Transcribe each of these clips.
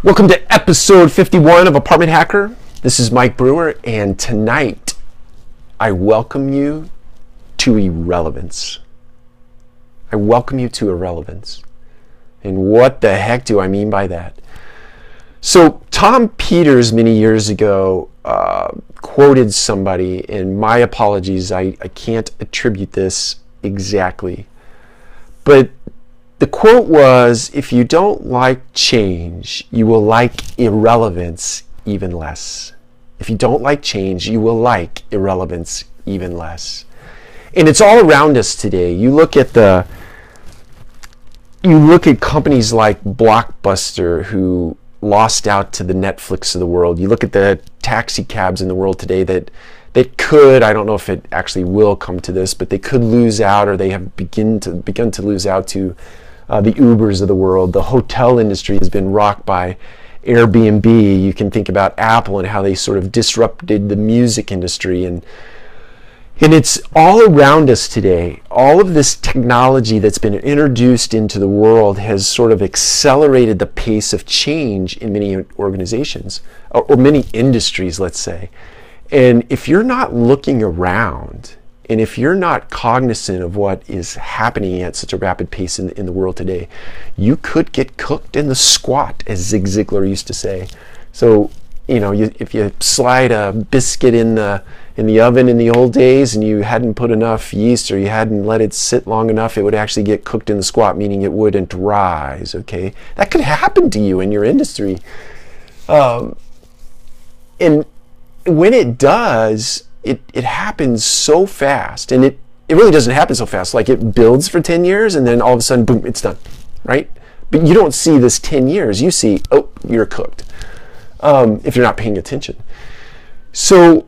Welcome to episode 51 of Apartment Hacker. This is Mike Brewer, and tonight I welcome you to Irrelevance. I welcome you to Irrelevance. And what the heck do I mean by that? So Tom Peters many years ago quoted somebody, and my apologies, I can't attribute this exactly, but the quote was, if you don't like change, you will like irrelevance even less. If you don't like change, you will like irrelevance even less. And it's all around us today. You look at companies like Blockbuster who lost out to the Netflix of the world. You look at the taxi cabs in the world today that could, I don't know if it actually will come to this, but they could lose out, or they have begun to lose out to the Ubers of the world. The hotel industry has been rocked by Airbnb. You can think about Apple and how they sort of disrupted the music industry, and it's all around us today. All of this technology that's been introduced into the world has sort of accelerated the pace of change in many organizations, or many industries, let's say. And if you're not looking around, and if you're not cognizant of what is happening at such a rapid pace in the world today, you could get cooked in the squat, as Zig Ziglar used to say. So, if you slide a biscuit in the oven in the old days and you hadn't put enough yeast, or you hadn't let it sit long enough, it would actually get cooked in the squat, meaning it wouldn't rise, okay? That could happen to you in your industry. And when it does, it happens so fast, and it really doesn't happen so fast. Like, it builds for 10 years and then all of a sudden, boom, it's done, right? But you don't see this 10 years. You see, oh, you're cooked, if you're not paying attention. So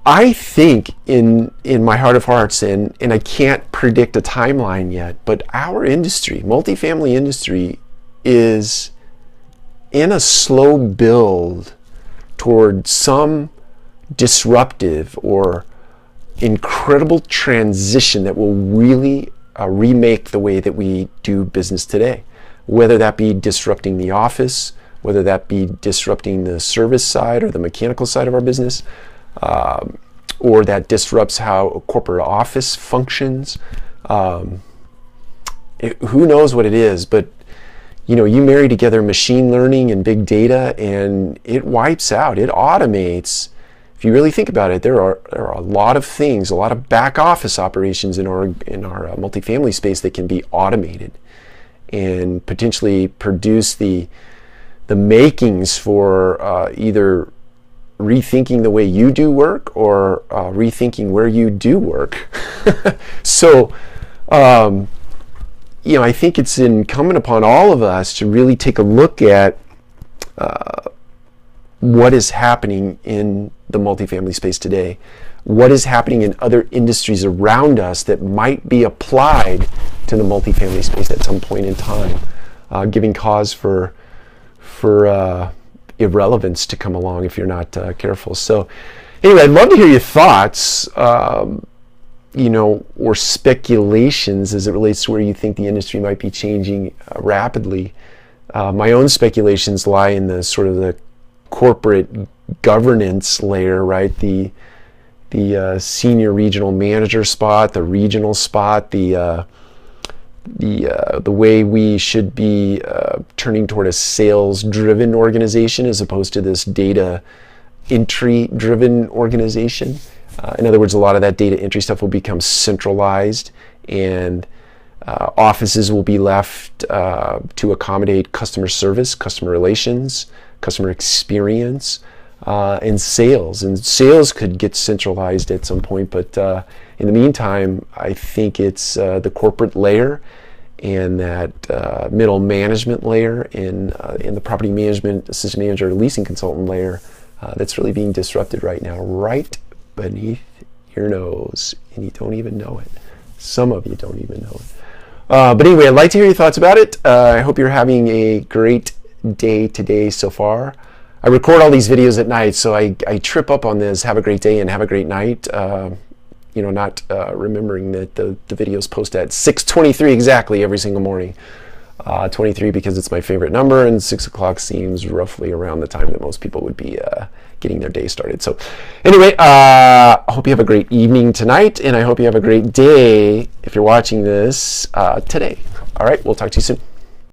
I think in my heart of hearts, and I can't predict a timeline yet, but our industry, multifamily industry, is in a slow build toward some disruptive or incredible transition that will really remake the way that we do business today. Whether that be disrupting the office, whether that be disrupting the service side or the mechanical side of our business, or that disrupts how a corporate office functions. Who knows what it is, but you marry together machine learning and big data, and it wipes out, it automates. If you really think about it, there are a lot of things, a lot of back office operations in our multifamily space that can be automated and potentially produce the makings for either rethinking the way you do work or rethinking where you do work. So, I think it's incumbent upon all of us to really take a look at what is happening in the multifamily space today, what is happening in other industries around us that might be applied to the multifamily space at some point in time, giving cause for irrelevance to come along if you're not careful. So anyway, I'd love to hear your thoughts, or speculations as it relates to where you think the industry might be changing rapidly. My own speculations lie in the sort of the corporate governance layer, right? The senior regional manager spot, the regional spot, the way we should be turning toward a sales-driven organization as opposed to this data entry-driven organization. In other words, a lot of that data entry stuff will become centralized, and offices will be left to accommodate customer service, customer relations, customer experience, and sales. And sales could get centralized at some point, but in the meantime, I think it's the corporate layer and that middle management layer in the property management, assistant manager, leasing consultant layer that's really being disrupted right now, right beneath your nose, and you don't even know it. Some of you don't even know it. But anyway, I'd like to hear your thoughts about it. I hope you're having a great day today so far. I record all these videos at night, so I trip up on this, have a great day and have a great night. Not remembering that the videos post at 6:23 exactly every single morning. 23 because it's my favorite number, and 6 o'clock seems roughly around the time that most people would be getting their day started. So anyway, I hope you have a great evening tonight, and I hope you have a great day if you're watching this today. All right, we'll talk to you soon.